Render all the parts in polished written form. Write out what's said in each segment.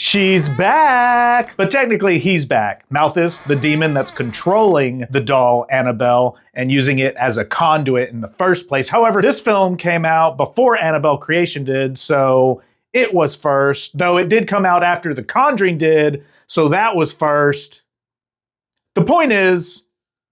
She's back! But technically, he's back. Malthus, the demon that's controlling the doll Annabelle and using it as a conduit in the first place. However, this film came out before Annabelle Creation did, so it was first. Though it did come out after The Conjuring did, so that was first. The point is,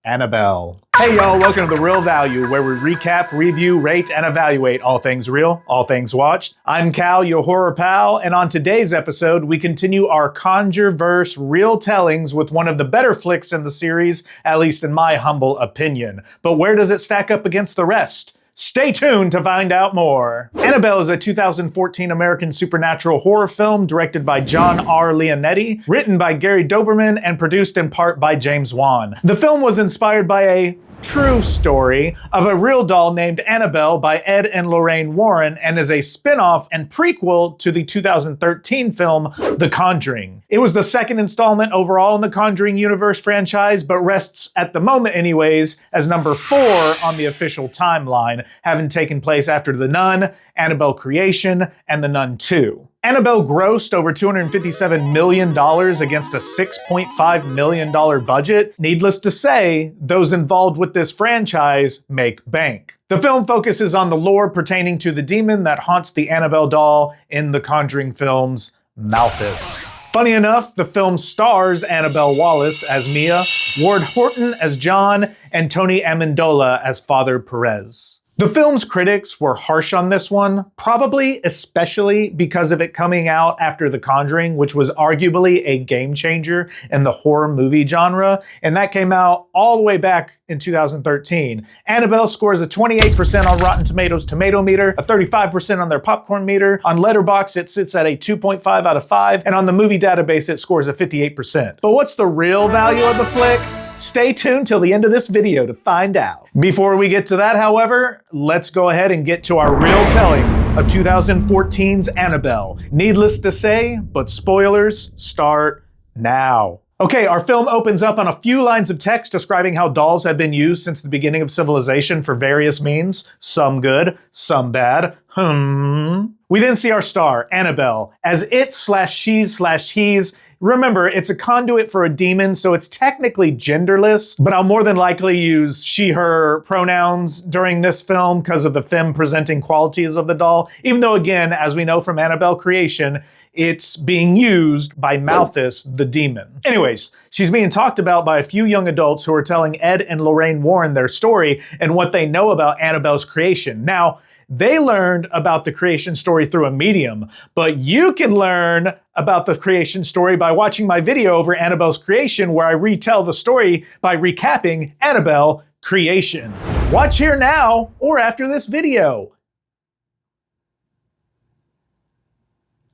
Annabelle. Hey y'all, welcome to The Real Value, where we recap, review, rate, and evaluate all things real, all things watched. I'm Cal, your horror pal, and on today's episode, we continue our Conjureverse Reel-Tellings with one of the better flicks in the series, at least in my humble opinion. But where does it stack up against the rest? Stay tuned to find out more. Annabelle is a 2014 American supernatural horror film directed by John R. Leonetti, written by Gary Doberman, and produced in part by James Wan. The film was inspired by a true story of a real doll named Annabelle by Ed and Lorraine Warren and is a spin-off and prequel to the 2013 film The Conjuring. It was the second installment overall in the Conjuring universe franchise, but rests at the moment anyways as number 4 on the official timeline, having taken place after The Nun, Annabelle Creation, and The Nun 2. Annabelle grossed over $257 million against a $6.5 million budget. Needless to say, those involved with this franchise make bank. The film focuses on the lore pertaining to the demon that haunts the Annabelle doll in the Conjuring films, Malthus. Funny enough, the film stars Annabelle Wallis as Mia, Ward Horton as John, and Tony Amendola as Father Perez. The film's critics were harsh on this one, probably especially because of it coming out after The Conjuring, which was arguably a game changer in the horror movie genre, and that came out all the way back in 2013. Annabelle scores a 28% on Rotten Tomatoes tomato meter, a 35% on their popcorn meter. On Letterboxd, it sits at a 2.5 out of 5, and on the movie database, it scores a 58%. But what's the real value of the flick? Stay tuned till the end of this video to find out. Before we get to that, however, let's go ahead and get to our real telling of 2014's Annabelle. Needless to say, but spoilers start now. Okay, our film opens up on a few lines of text describing how dolls have been used since the beginning of civilization for various means, some good, some bad. We then see our star, Annabelle, as it/she/he's. Remember, it's a conduit for a demon, so it's technically genderless, but I'll more than likely use she, her pronouns during this film because of the femme-presenting qualities of the doll, even though, again, as we know from Annabelle Creation, it's being used by Malthus, the demon. Anyways, she's being talked about by a few young adults who are telling Ed and Lorraine Warren their story and what they know about Annabelle's creation. Now, they learned about the creation story through a medium, but you can learn about the creation story by watching my video over Annabelle's creation, where I retell the story by recapping Annabelle Creation. Watch here now or after this video.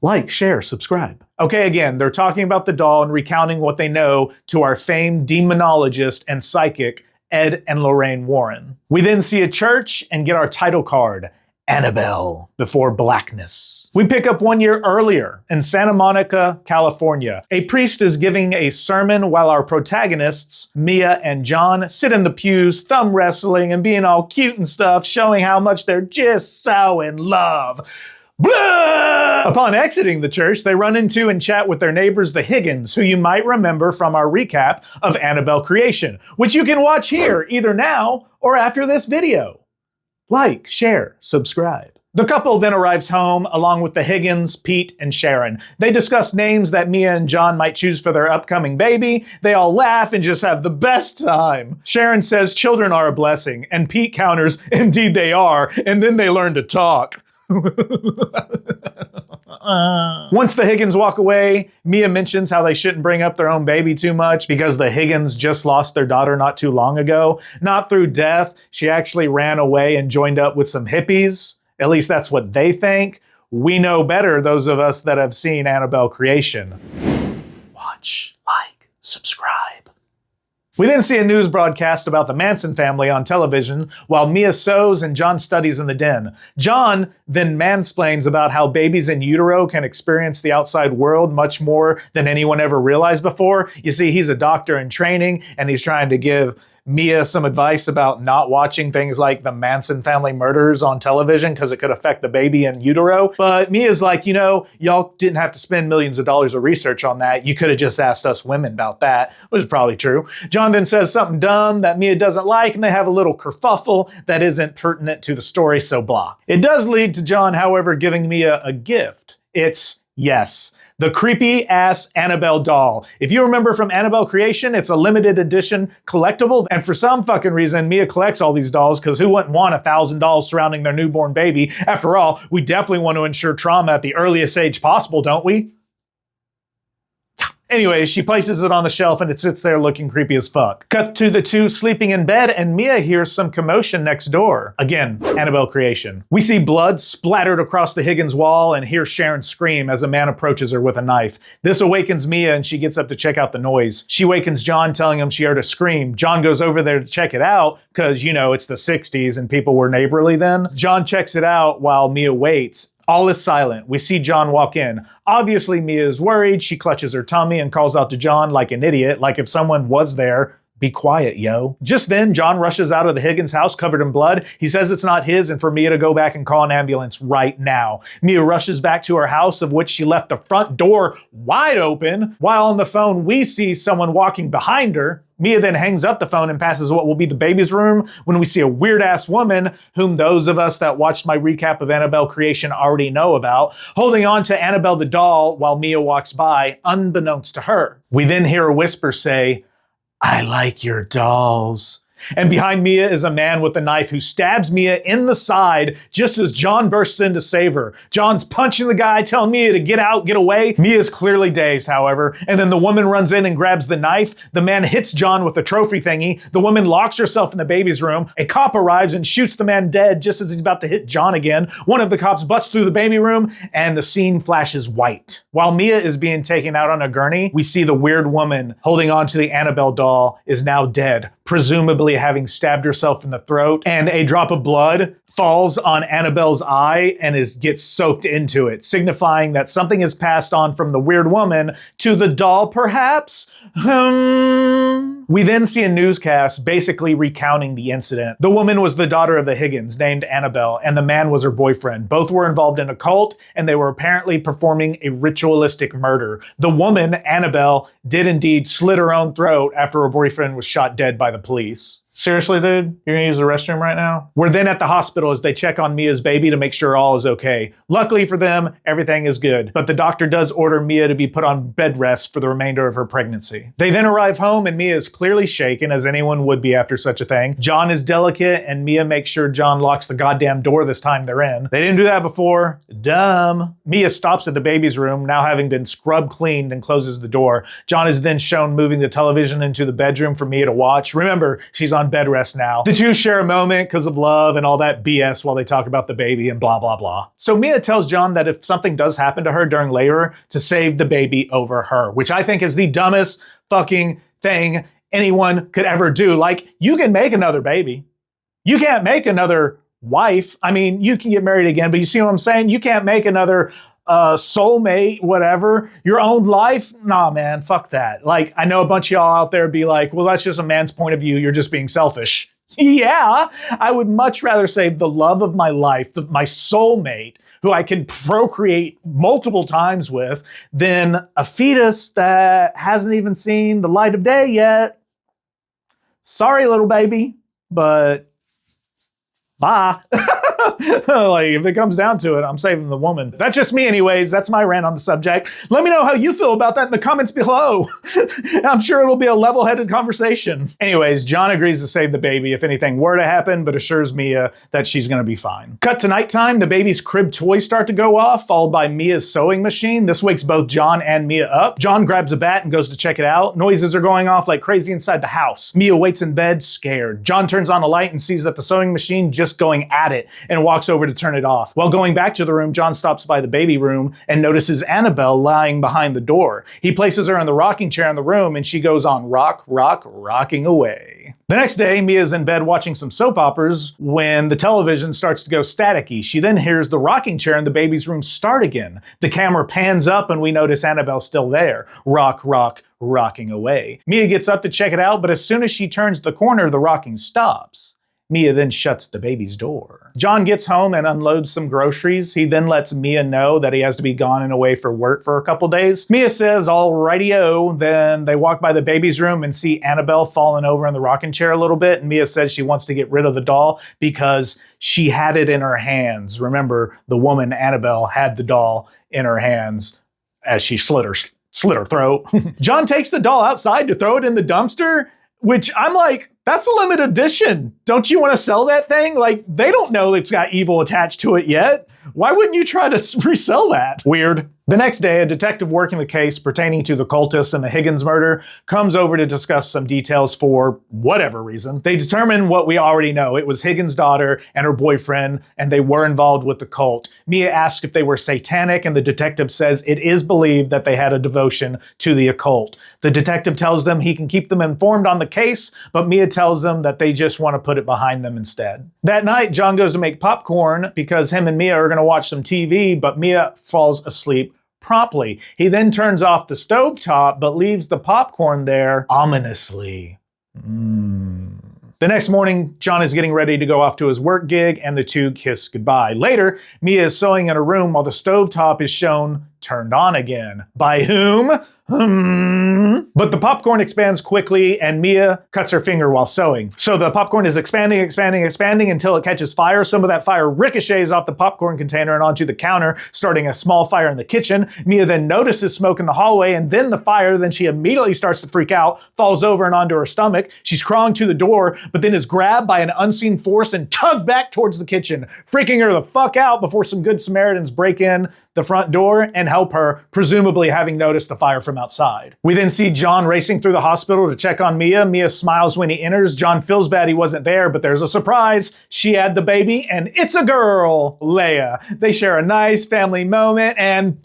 Like, share, subscribe. Okay, again, they're talking about the doll and recounting what they know to our famed demonologist and psychic, Ed and Lorraine Warren. We then see a church and get our title card, Annabelle Before Blackness. We pick up 1 year earlier in Santa Monica, California. A priest is giving a sermon while our protagonists, Mia and John, sit in the pews, thumb wrestling and being all cute and stuff, showing how much they're just so in love. Blah! Upon exiting the church, they run into and chat with their neighbors, the Higgins, who you might remember from our recap of Annabelle Creation, which you can watch here either now or after this video. Like, share, subscribe. The couple then arrives home along with the Higgins, Pete, and Sharon. They discuss names that Mia and John might choose for their upcoming baby. They all laugh and just have the best time. Sharon says children are a blessing, and Pete counters, indeed they are, and then they learn to talk. Once the Higgins walk away, Mia mentions how they shouldn't bring up their own baby too much because the Higgins just lost their daughter not too long ago. Not through death. She actually ran away and joined up with some hippies. At least that's what they think. We know better, those of us that have seen Annabelle Creation. Watch, like, subscribe. We then see a news broadcast about the Manson family on television while Mia sews and John studies in the den. John then mansplains about how babies in utero can experience the outside world much more than anyone ever realized before. You see, he's a doctor in training and he's trying to give Mia some advice about not watching things like the Manson family murders on television because it could affect the baby in utero. But Mia's like, y'all didn't have to spend millions of dollars of research on that. You could have just asked us women about that, which is probably true. John then says something dumb that Mia doesn't like, and they have a little kerfuffle that isn't pertinent to the story, so blah. It does lead to John, however, giving Mia a gift. It's, yes, the creepy ass Annabelle doll. If you remember from Annabelle Creation, it's a limited edition collectible. And for some fucking reason, Mia collects all these dolls because who wouldn't want 1,000 dolls surrounding their newborn baby? After all, we definitely want to ensure trauma at the earliest age possible, don't we? Anyway, she places it on the shelf and it sits there looking creepy as fuck. Cut to the two sleeping in bed and Mia hears some commotion next door. Again, Annabelle Creation. We see blood splattered across the Higgins wall and hear Sharon scream as a man approaches her with a knife. This awakens Mia and she gets up to check out the noise. She wakens John, telling him she heard a scream. John goes over there to check it out because, it's the 60s and people were neighborly then. John checks it out while Mia waits. All is silent. We see John walk in. Obviously, Mia is worried. She clutches her tummy and calls out to John like an idiot, like if someone was there. Be quiet, yo. Just then, John rushes out of the Higgins house covered in blood. He says it's not his and for Mia to go back and call an ambulance right now. Mia rushes back to her house, of which she left the front door wide open. While on the phone, we see someone walking behind her. Mia then hangs up the phone and passes what will be the baby's room when we see a weird-ass woman, whom those of us that watched my recap of Annabelle Creation already know about, holding on to Annabelle the doll while Mia walks by, unbeknownst to her. We then hear a whisper say, "I like your dolls." And behind Mia is a man with a knife who stabs Mia in the side just as John bursts in to save her. John's punching the guy, telling Mia to get out, get away. Mia's clearly dazed, however, and then the woman runs in and grabs the knife. The man hits John with the trophy thingy. The woman locks herself in the baby's room. A cop arrives and shoots the man dead just as he's about to hit John again. One of the cops busts through the baby room and the scene flashes white. While Mia is being taken out on a gurney, we see the weird woman holding on to the Annabelle doll is now dead, presumably having stabbed herself in the throat, and a drop of blood falls on Annabelle's eye and gets soaked into it, signifying that something is passed on from the weird woman to the doll, perhaps? We then see a newscast basically recounting the incident. The woman was the daughter of the Higgins, named Annabelle, and the man was her boyfriend. Both were involved in a cult, and they were apparently performing a ritualistic murder. The woman, Annabelle, did indeed slit her own throat after her boyfriend was shot dead by the police. Seriously, dude? You're gonna use the restroom right now? We're then at the hospital as they check on Mia's baby to make sure all is okay. Luckily for them, everything is good, but the doctor does order Mia to be put on bed rest for the remainder of her pregnancy. They then arrive home and Mia is clearly shaken, as anyone would be after such a thing. John is delicate and Mia makes sure John locks the goddamn door this time they're in. They didn't do that before. Dumb. Mia stops at the baby's room, now having been scrubbed cleaned, and closes the door. John is then shown moving the television into the bedroom for Mia to watch. Remember, she's on bed rest now. The two share a moment because of love and all that BS while they talk about the baby and blah, blah, blah. So Mia tells John that if something does happen to her during labor, to save the baby over her, which I think is the dumbest fucking thing anyone could ever do. Like, you can make another baby. You can't make another wife. I mean, you can get married again, but you see what I'm saying? You can't make another soulmate, whatever, your own life. Nah, man, fuck that. Like, I know a bunch of y'all out there be like, well, that's just a man's point of view. You're just being selfish. Yeah, I would much rather save the love of my life, my soulmate, who I can procreate multiple times with, than a fetus that hasn't even seen the light of day yet. Sorry, little baby, but bye. Like, if it comes down to it, I'm saving the woman. That's just me anyways. That's my rant on the subject. Let me know how you feel about that in the comments below. I'm sure it'll be a level-headed conversation. Anyways, John agrees to save the baby if anything were to happen, but assures Mia that she's gonna be fine. Cut to nighttime, the baby's crib toys start to go off, followed by Mia's sewing machine. This wakes both John and Mia up. John grabs a bat and goes to check it out. Noises are going off like crazy inside the house. Mia waits in bed, scared. John turns on a light and sees that the sewing machine just going at it, and walks over to turn it off. While going back to the room, John stops by the baby room and notices Annabelle lying behind the door. He places her in the rocking chair in the room and she goes on rocking away. Sunday. The next day, Mia's in bed watching some soap operas when the television starts to go staticky. She then hears the rocking chair in the baby's room start again. The camera pans up and we notice Annabelle's still there. Rock, rock, rocking away. Mia gets up to check it out, but as soon as she turns the corner, the rocking stops. Mia then shuts the baby's door. John gets home and unloads some groceries. He then lets Mia know that he has to be gone and away for work for a couple days. Mia says, alrighty-o. Then they walk by the baby's room and see Annabelle falling over in the rocking chair a little bit. And Mia says she wants to get rid of the doll because she had it in her hands. Remember, the woman, Annabelle, had the doll in her hands as she slit her throat. John takes the doll outside to throw it in the dumpster, which I'm like, that's a limited edition. Don't you want to sell that thing? Like, they don't know it's got evil attached to it yet. Why wouldn't you try to resell that? Weird. The next day, a detective working the case pertaining to the cultists and the Higgins murder comes over to discuss some details for whatever reason. They determine what we already know. It was Higgins' daughter and her boyfriend, and they were involved with the cult. Mia asks if they were satanic, and the detective says it is believed that they had a devotion to the occult. The detective tells them he can keep them informed on the case, but Mia tells them that they just want to put it behind them instead. That night, John goes to make popcorn because him and Mia are going to watch some TV, but Mia falls asleep promptly. He then turns off the stovetop, but leaves the popcorn there ominously. The next morning, John is getting ready to go off to his work gig, and the two kiss goodbye. Later, Mia is sewing in a room while the stovetop is shown turned on again. By whom? But the popcorn expands quickly and Mia cuts her finger while sewing. So the popcorn is expanding until it catches fire. Some of that fire ricochets off the popcorn container and onto the counter, starting a small fire in the kitchen. Mia then notices smoke in the hallway and then the fire. Then she immediately starts to freak out, falls over and onto her stomach. She's crawling to the door, but then is grabbed by an unseen force and tugged back towards the kitchen, freaking her the fuck out before some good Samaritans break in the front door and help her, presumably having noticed the fire from outside. We then see John racing through the hospital to check on Mia. Mia smiles when he enters. John feels bad he wasn't there, but there's a surprise. She had the baby, and it's a girl, Leia. They share a nice family moment, and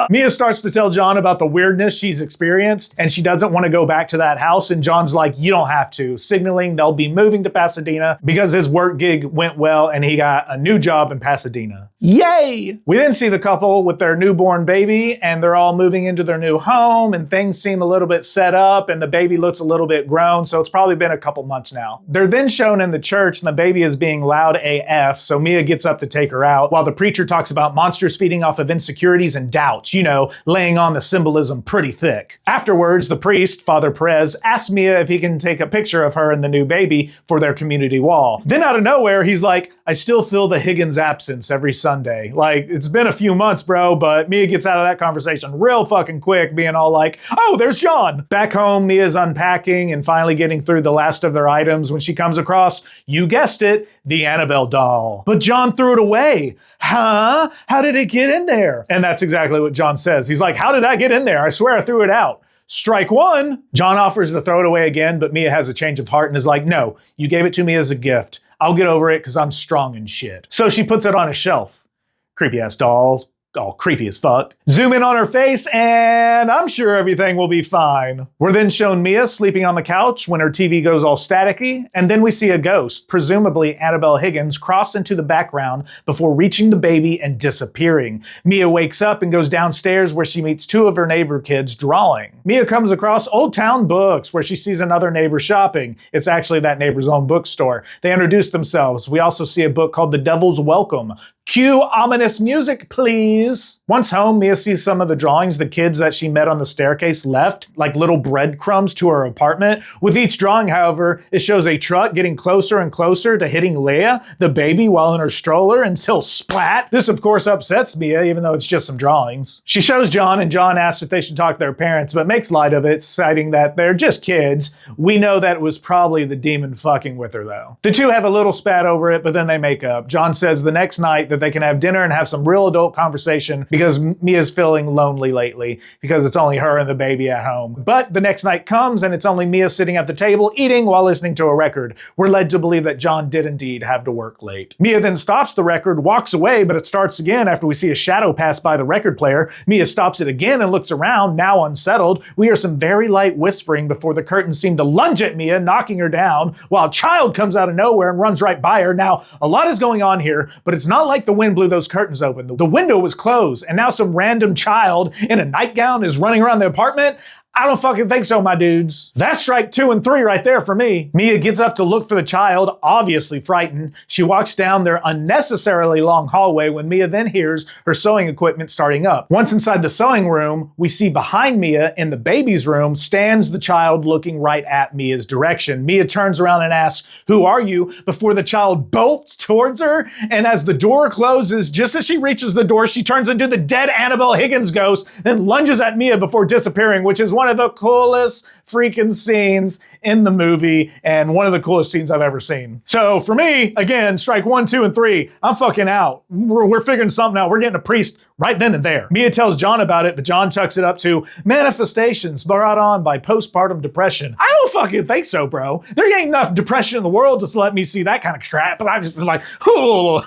Mia starts to tell John about the weirdness she's experienced, and she doesn't want to go back to that house, and John's like, you don't have to, signaling they'll be moving to Pasadena because his work gig went well and he got a new job in Pasadena. Yay! We then see the couple with their newborn baby, and they're all moving into their new home, and things seem a little bit set up, and the baby looks a little bit grown, so it's probably been a couple months now. They're then shown in the church, and the baby is being loud AF, so Mia gets up to take her out, while the preacher talks about monsters feeding off of insecurities and doubts, you know, laying on the symbolism pretty thick. Afterwards, the priest, Father Perez, asks Mia if he can take a picture of her and the new baby for their community wall. Then out of nowhere, he's like, I still feel the Higgins absence every Sunday. Like, it's been a few months, bro, but Mia gets out of that conversation real fucking quick, being all like, oh, there's John. Back home, Mia's unpacking and finally getting through the last of their items when she comes across, you guessed it, the Annabelle doll. But John threw it away. Huh? How did it get in there? And that's exactly what John says. He's like, how did that get in there? I swear I threw it out. Strike one. John offers to throw it away again, but Mia has a change of heart and is like, no, you gave it to me as a gift. I'll get over it because I'm strong and shit. So she puts it on a shelf. Creepy ass doll. All creepy as fuck. Zoom in on her face and I'm sure everything will be fine. We're then shown Mia sleeping on the couch when her TV goes all staticky, and then we see a ghost, presumably Annabelle Higgins, cross into the background before reaching the baby and disappearing. Mia wakes up and goes downstairs where she meets two of her neighbor kids drawing. Mia comes across Old Town Books where she sees another neighbor shopping. It's actually that neighbor's own bookstore. They introduce themselves. We also see a book called The Devil's Welcome. Cue ominous music, please. Once home, Mia sees some of the drawings the kids that she met on the staircase left, like little breadcrumbs to her apartment. With each drawing, however, it shows a truck getting closer and closer to hitting Leia, the baby, while in her stroller until splat. This, of course, upsets Mia, even though it's just some drawings. She shows John, and John asks if they should talk to their parents, but makes light of it, citing that they're just kids. We know that it was probably the demon fucking with her, though. The two have a little spat over it, but then they make up. John says the next night that they can have dinner and have some real adult conversation conversation because Mia's feeling lonely lately because it's only her and the baby at home. But the next night comes and it's only Mia sitting at the table eating while listening to a record. We're led to believe that John did indeed have to work late. Mia then stops the record, walks away, but it starts again after we see a shadow pass by the record player. Mia stops it again and looks around, now unsettled. We hear some very light whispering before the curtains seem to lunge at Mia, knocking her down, while a child comes out of nowhere and runs right by her. Now, a lot is going on here, but it's not like the wind blew those curtains open. The window was closed, and now some random child in a nightgown is running around the apartment. I don't fucking think so, my dudes. That's strike 2 and 3 right there for me. Mia gets up to look for the child, obviously frightened. She walks down their unnecessarily long hallway when Mia then hears her sewing equipment starting up. Once inside the sewing room, we see behind Mia in the baby's room stands the child looking right at Mia's direction. Mia turns around and asks, "Who are you?" before the child bolts towards her. And as the door closes, just as she reaches the door, she turns into the dead Annabelle Higgins ghost, then lunges at Mia before disappearing, which is one of the coolest freaking scenes in the movie and one of the coolest scenes I've ever seen. So for me, again, strike 1, 2, and 3, I'm fucking out. We're figuring something out. We're getting a priest right then and there. Mia tells John about it, but John chucks it up to manifestations brought on by postpartum depression. I don't fucking think so, bro. There ain't enough depression in the world just to let me see that kind of crap. But I just like, oh.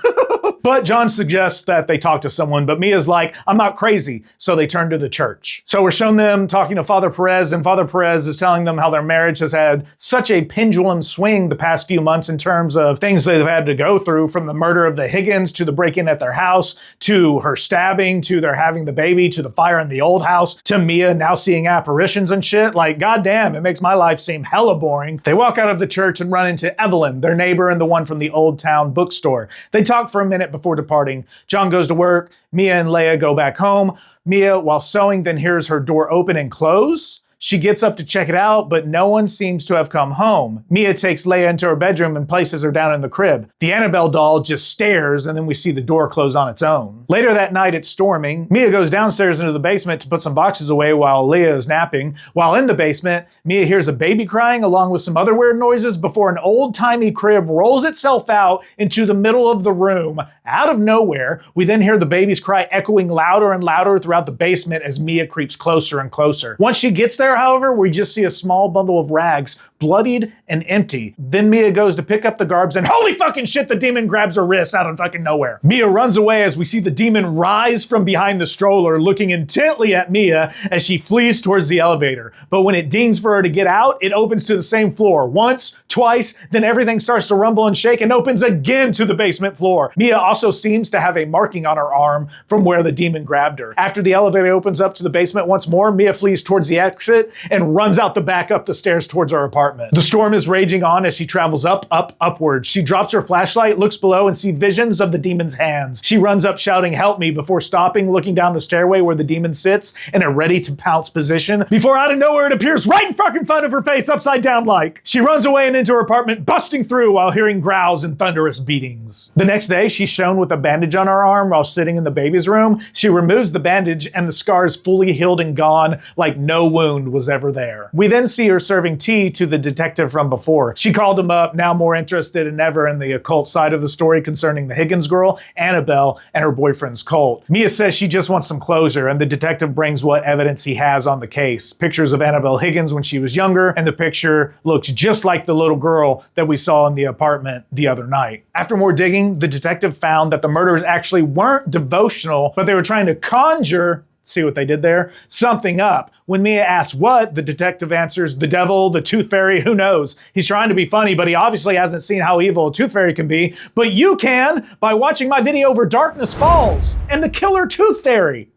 But John suggests that they talk to someone, but Mia's like, I'm not crazy. So they turn to the church. So we're shown them talking to Father Perez, and Father Perez is telling them how their marriage has had such a pendulum swing the past few months in terms of things they've had to go through, from the murder of the Higgins to the break-in at their house, to her stabbing, to their having the baby, to the fire in the old house, to Mia now seeing apparitions and shit. Like, goddamn, it makes my life seem hella boring. They walk out of the church and run into Evelyn, their neighbor and the one from the Old Town bookstore. They talk for a minute before departing. John goes to work. Mia and Leia go back home. Mia, while sewing, then hears her door open and close. She gets up to check it out, but no one seems to have come home. Mia takes Leia into her bedroom and places her down in the crib. The Annabelle doll just stares, and then we see the door close on its own. Later that night, it's storming. Mia goes downstairs into the basement to put some boxes away while Leia is napping. While in the basement, Mia hears a baby crying along with some other weird noises before an old-timey crib rolls itself out into the middle of the room. Out of nowhere, we then hear the baby's cry echoing louder and louder throughout the basement as Mia creeps closer and closer. Once she gets there, however, we just see a small bundle of rags, bloodied and empty. Then Mia goes to pick up the garbs and holy fucking shit, the demon grabs her wrist out of fucking nowhere. Mia runs away as we see the demon rise from behind the stroller, looking intently at Mia as she flees towards the elevator. But when it dings for her to get out, it opens to the same floor. Once, twice, then everything starts to rumble and shake and opens again to the basement floor. Mia also seems to have a marking on her arm from where the demon grabbed her. After the elevator opens up to the basement once more, Mia flees towards the exit and runs out the back up the stairs towards her apartment. The storm is raging on as she travels upwards. She drops her flashlight, looks below, and sees visions of the demon's hands. She runs up shouting, "Help me," before stopping, looking down the stairway where the demon sits in a ready-to-pounce position, before out of nowhere it appears right in fucking front of her face, upside down like. She runs away and into her apartment, busting through while hearing growls and thunderous beatings. The next day, she's shown with a bandage on her arm while sitting in the baby's room. She removes the bandage and the scar is fully healed and gone, like no wound was ever there. We then see her serving tea to the detective from before. She called him up, now more interested than ever in the occult side of the story concerning the Higgins girl, Annabelle, and her boyfriend's cult. Mia says she just wants some closure, and the detective brings what evidence he has on the case. Pictures of Annabelle Higgins when she was younger, and the picture looks just like the little girl that we saw in the apartment the other night. After more digging, the detective found that the murders actually weren't devotional, but they were trying to conjure, see what they did there, something up. When Mia asks what, the detective answers, the devil, the tooth fairy, who knows? He's trying to be funny, but he obviously hasn't seen how evil a tooth fairy can be. But you can by watching my video over Darkness Falls and the killer tooth fairy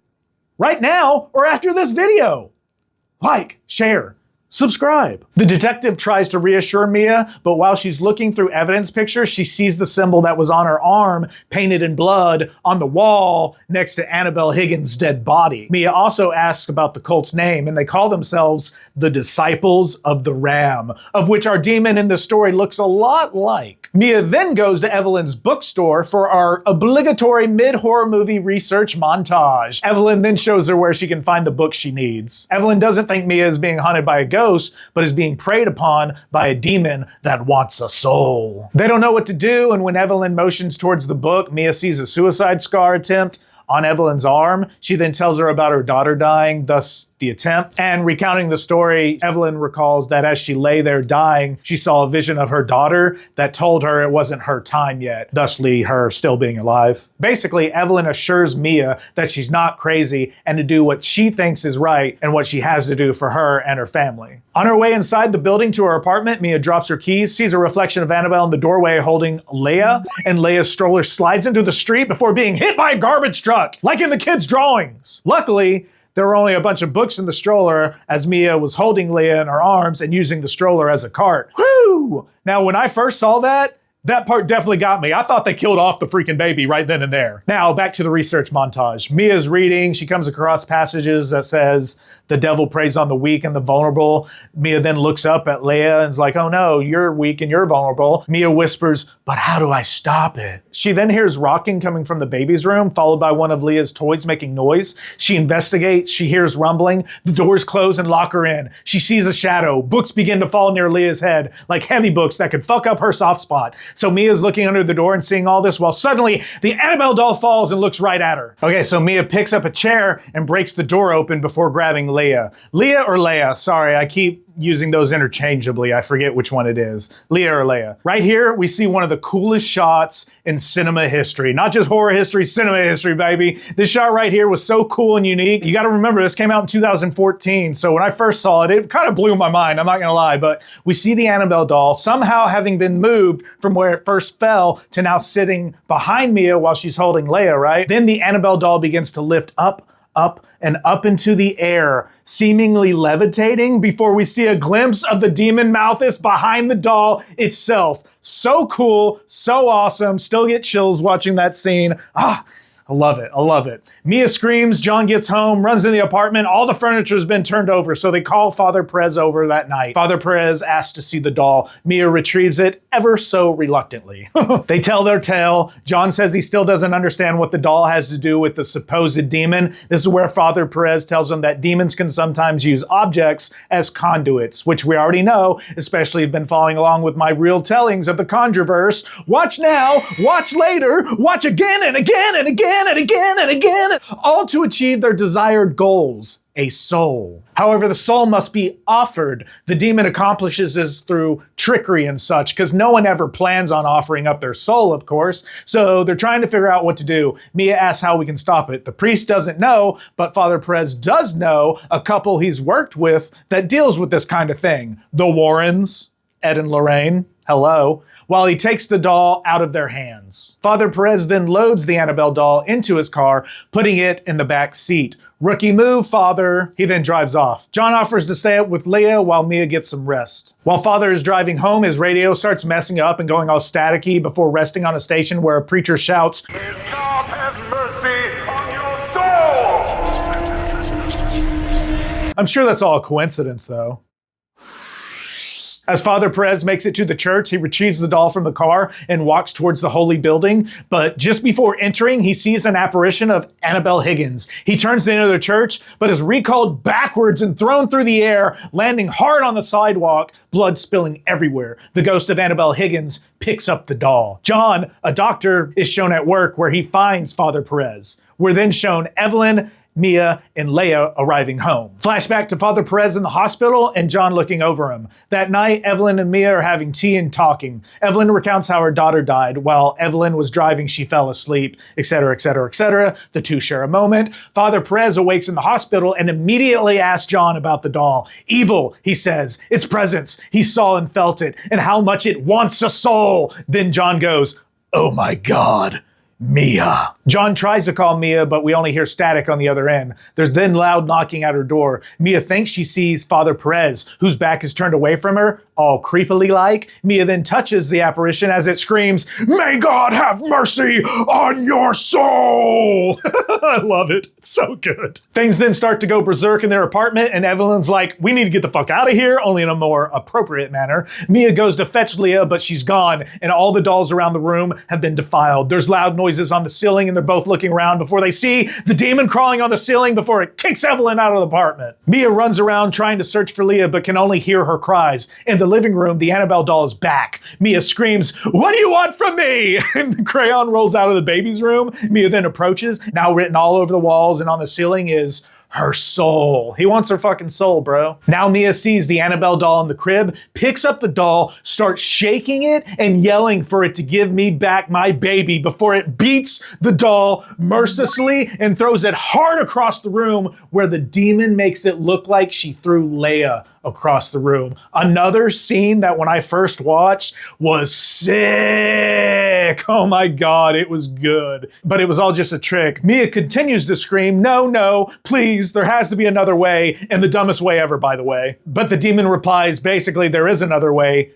right now or after this video. Like, share, subscribe. The detective tries to reassure Mia, but while she's looking through evidence pictures, she sees the symbol that was on her arm painted in blood on the wall next to Annabelle Higgins' dead body. Mia also asks about the cult's name, and they call themselves the Disciples of the Ram, of which our demon in the story looks a lot like. Mia then goes to Evelyn's bookstore for our obligatory mid-horror movie research montage. Evelyn then shows her where she can find the book she needs. Evelyn doesn't think Mia is being haunted by a ghost, but is being preyed upon by a demon that wants a soul. They don't know what to do, and when Evelyn motions towards the book, Mia sees a suicide scar attempt on Evelyn's arm. She then tells her about her daughter dying, thus the attempt. And recounting the story, Evelyn recalls that as she lay there dying, she saw a vision of her daughter that told her it wasn't her time yet, thusly her still being alive. Basically, Evelyn assures Mia that she's not crazy and to do what she thinks is right and what she has to do for her and her family. On her way inside the building to her apartment, Mia drops her keys, sees a reflection of Annabelle in the doorway holding Leia, and Leia's stroller slides into the street before being hit by a garbage truck, like in the kids' drawings. Luckily, there were only a bunch of books in the stroller as Mia was holding Leia in her arms and using the stroller as a cart. Whew! Now, when I first saw that part definitely got me. I thought they killed off the freaking baby right then and there. Now, back to the research montage. Mia's reading. She comes across passages that says, the devil preys on the weak and the vulnerable. Mia then looks up at Leia and is like, oh no, you're weak and you're vulnerable. Mia whispers, but how do I stop it? She then hears rocking coming from the baby's room, followed by one of Leah's toys making noise. She investigates. She hears rumbling. The doors close and lock her in. She sees a shadow. Books begin to fall near Leah's head, like heavy books that could fuck up her soft spot. So Mia's looking under the door and seeing all this while suddenly the Annabelle doll falls and looks right at her. Okay, so Mia picks up a chair and breaks the door open before grabbing Leia. Leia or Leia? Sorry, I keep using those interchangeably. I forget which one it is. Leia or Leia. Right here, we see one of the coolest shots in cinema history. Not just horror history, cinema history, baby. This shot right here was so cool and unique. You gotta remember, this came out in 2014, so when I first saw it, it kind of blew my mind, I'm not gonna lie, but we see the Annabelle doll somehow having been moved from where it first fell to now sitting behind Mia while she's holding Leia, right? Then the Annabelle doll begins to lift up, and up into the air, seemingly levitating before we see a glimpse of the demon Malthus behind the doll itself. So cool, so awesome. Still get chills watching that scene. I love it. I love it. Mia screams. John gets home, runs in the apartment. All the furniture's been turned over, so they call Father Perez over that night. Father Perez asks to see the doll. Mia retrieves it ever so reluctantly. They tell their tale. John says he still doesn't understand what the doll has to do with the supposed demon. This is where Father Perez tells him that demons can sometimes use objects as conduits, which we already know, especially have been following along with my real tellings of the Conjureverse. Watch now, watch later, watch again and again and again and again and again, all to achieve their desired goals, a soul. However, the soul must be offered. The demon accomplishes this through trickery and such, because no one ever plans on offering up their soul, of course. So they're trying to figure out what to do. Mia asks how we can stop it. The priest doesn't know, but Father Perez does know a couple he's worked with that deals with this kind of thing. The Warrens, Ed and Lorraine. Hello. While he takes the doll out of their hands. Father Perez then loads the Annabelle doll into his car, putting it in the back seat. Rookie move, Father. He then drives off. John offers to stay up with Leia while Mia gets some rest. While Father is driving home, his radio starts messing up and going all staticky before resting on a station where a preacher shouts, "May God have mercy on your soul!" I'm sure that's all a coincidence, though. As Father Perez makes it to the church, he retrieves the doll from the car and walks towards the holy building. But just before entering, he sees an apparition of Annabelle Higgins. He turns to enter the church, but is recalled backwards and thrown through the air, landing hard on the sidewalk, blood spilling everywhere. The ghost of Annabelle Higgins picks up the doll. John, a doctor, is shown at work where he finds Father Perez. We're then shown Evelyn, Mia, and Leia arriving home. Flashback to Father Perez in the hospital and John looking over him. That night, Evelyn and Mia are having tea and talking. Evelyn recounts how her daughter died. While Evelyn was driving, she fell asleep, etc., etc., etc. The two share a moment. Father Perez awakes in the hospital and immediately asks John about the doll. Evil, he says. Its presence. He saw and felt it, and how much it wants a soul. Then John goes, "Oh my God. Mia." John tries to call Mia, but we only hear static on the other end. There's then loud knocking at her door. Mia thinks she sees Father Perez, whose back is turned away from her, all creepily like. Mia then touches the apparition as it screams, "May God have mercy on your soul!" I love it. It's so good. Things then start to go berserk in their apartment, and Evelyn's like, "We need to get the fuck out of here," only in a more appropriate manner. Mia goes to fetch Leia, but she's gone, and all the dolls around the room have been defiled. There's loud noises noises on the ceiling, and they're both looking around before they see the demon crawling on the ceiling before it kicks Evelyn out of the apartment. Mia runs around trying to search for Leah, but can only hear her cries. In the living room, the Annabelle doll is back. Mia screams, "What do you want from me?" And the crayon rolls out of the baby's room. Mia then approaches. Now written all over the walls and on the ceiling is her soul. He wants her fucking soul, bro. Now Mia sees the Annabelle doll in the crib, picks up the doll, starts shaking it and yelling for it to give me back my baby before it beats the doll mercilessly and throws it hard across the room where the demon makes it look like she threw Leia across the room. Another scene that when I first watched was sick. Oh my God, it was good. But it was all just a trick. Mia continues to scream, "No, no, please, there has to be another way," and the dumbest way ever, by the way. But the demon replies, basically, there is another way.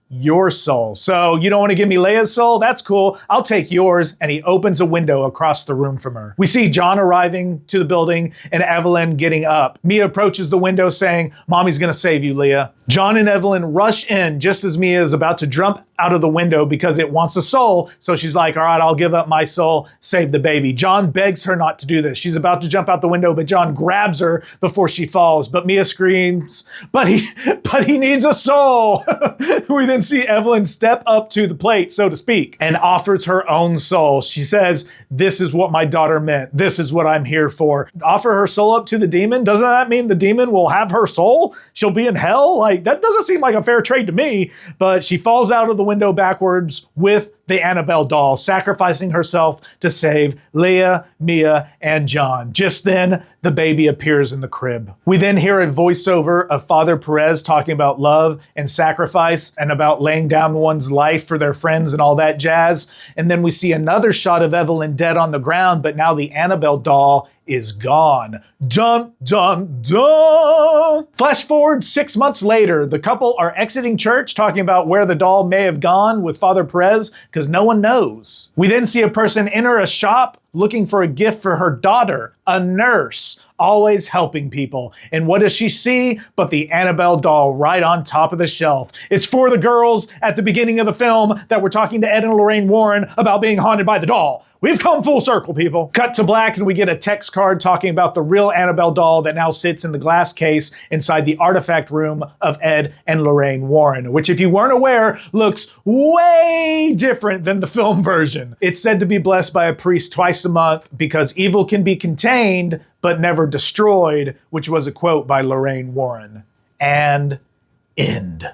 Your soul. So you don't want to give me Leia's soul? That's cool. I'll take yours. And he opens a window across the room from her. We see John arriving to the building and Evelyn getting up. Mia approaches the window saying, "Mommy's going to save you, Leah." John and Evelyn rush in just as Mia is about to jump out of the window because it wants a soul. So she's like, "All right, I'll give up my soul, save the baby." John begs her not to do this. She's about to jump out the window, but John grabs her before she falls. But Mia screams, but he needs a soul. We then see Evelyn step up to the plate, so to speak, and offers her own soul. She says, "This is what my daughter meant. This is what I'm here for." Offer her soul up to the demon? Doesn't that mean the demon will have her soul? She'll be in hell? Like, that doesn't seem like a fair trade to me. But she falls out of the window backwards with the Annabelle doll, sacrificing herself to save Leah, Mia, and John. Just then, the baby appears in the crib. We then hear a voiceover of Father Perez talking about love and sacrifice and about laying down one's life for their friends and all that jazz. And then we see another shot of Evelyn dead on the ground, but now the Annabelle doll is gone. Dun, dun, dun! Flash forward 6 months later, the couple are exiting church talking about where the doll may have gone with Father Perez because no one knows. We then see a person enter a shop looking for a gift for her daughter, a nurse, always helping people. And what does she see but the Annabelle doll right on top of the shelf? It's for the girls at the beginning of the film that were talking to Ed and Lorraine Warren about being haunted by the doll. We've come full circle, people. Cut to black and we get a text card talking about the real Annabelle doll that now sits in the glass case inside the artifact room of Ed and Lorraine Warren, which, if you weren't aware, looks way different than the film version. It's said to be blessed by a priest twice a month because evil can be contained but never destroyed, which was a quote by Lorraine Warren. And end.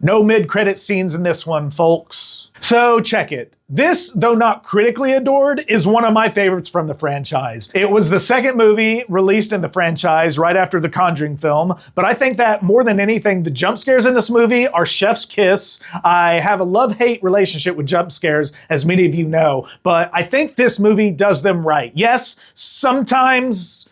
No mid-credit scenes in this one, folks. So check it. This, though not critically adored, is one of my favorites from the franchise. It was the second movie released in the franchise right after the Conjuring film, but I think that more than anything, the jump scares in this movie are chef's kiss. I have a love-hate relationship with jump scares, as many of you know, but I think this movie does them right. Yes, sometimes,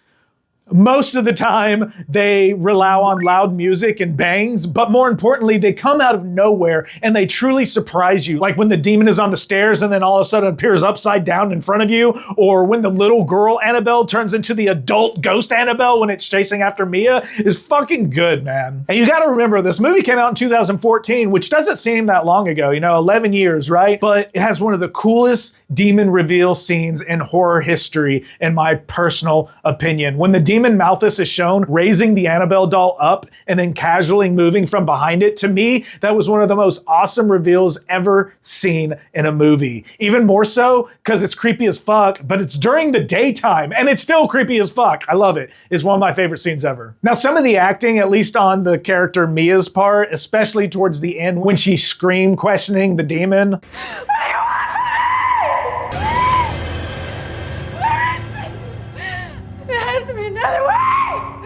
most of the time, they rely on loud music and bangs, but more importantly, they come out of nowhere and they truly surprise you. Like when the demon is on the stairs and then all of a sudden appears upside down in front of you, or when the little girl Annabelle turns into the adult ghost Annabelle when it's chasing after Mia, is fucking good, man. And you gotta remember, this movie came out in 2014, which doesn't seem that long ago, 11 years, right? But it has one of the coolest demon reveal scenes in horror history, in my personal opinion. When the demon Malthus is shown raising the Annabelle doll up and then casually moving from behind it, to me, that was one of the most awesome reveals ever seen in a movie. Even more so because it's creepy as fuck, but it's during the daytime and it's still creepy as fuck. I love it. It's one of my favorite scenes ever. Now, some of the acting, at least on the character Mia's part, especially towards the end when she screamed questioning the demon.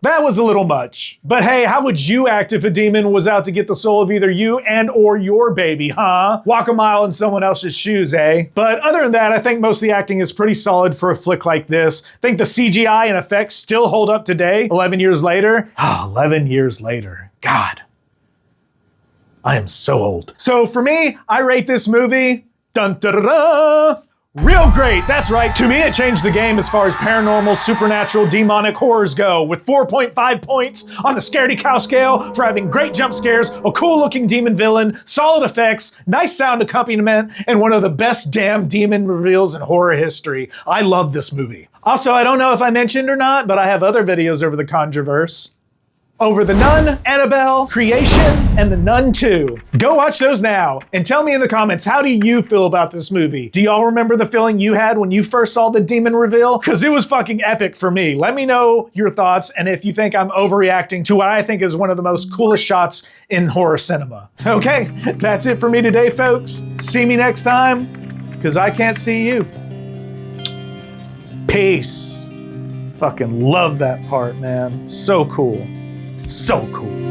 That was a little much. But hey, how would you act if a demon was out to get the soul of either you and or your baby, huh? Walk a mile in someone else's shoes, eh? But other than that, I think most of the acting is pretty solid for a flick like this. I think the CGI and effects still hold up today, 11 years later. 11 years later. God. I am so old. So for me, I rate this movie, dun da da da, Real great, that's right. To me, it changed the game as far as paranormal, supernatural, demonic horrors go, with 4.5 points on the Scaredy Cow scale for having great jump scares, a cool looking demon villain, solid effects, nice sound accompaniment, and one of the best damn demon reveals in horror history. I love this movie. Also, I don't know if I mentioned or not, but I have other videos over the Controverse. Over The Nun, Annabelle, Creation, and The Nun 2. Go watch those now and tell me in the comments, how do you feel about this movie? Do y'all remember the feeling you had when you first saw the demon reveal? Because it was fucking epic for me. Let me know your thoughts and if you think I'm overreacting to what I think is one of the most coolest shots in horror cinema. Okay, that's it for me today, folks. See me next time, because I can't see you. Peace. Fucking love that part, man. So cool. So cool.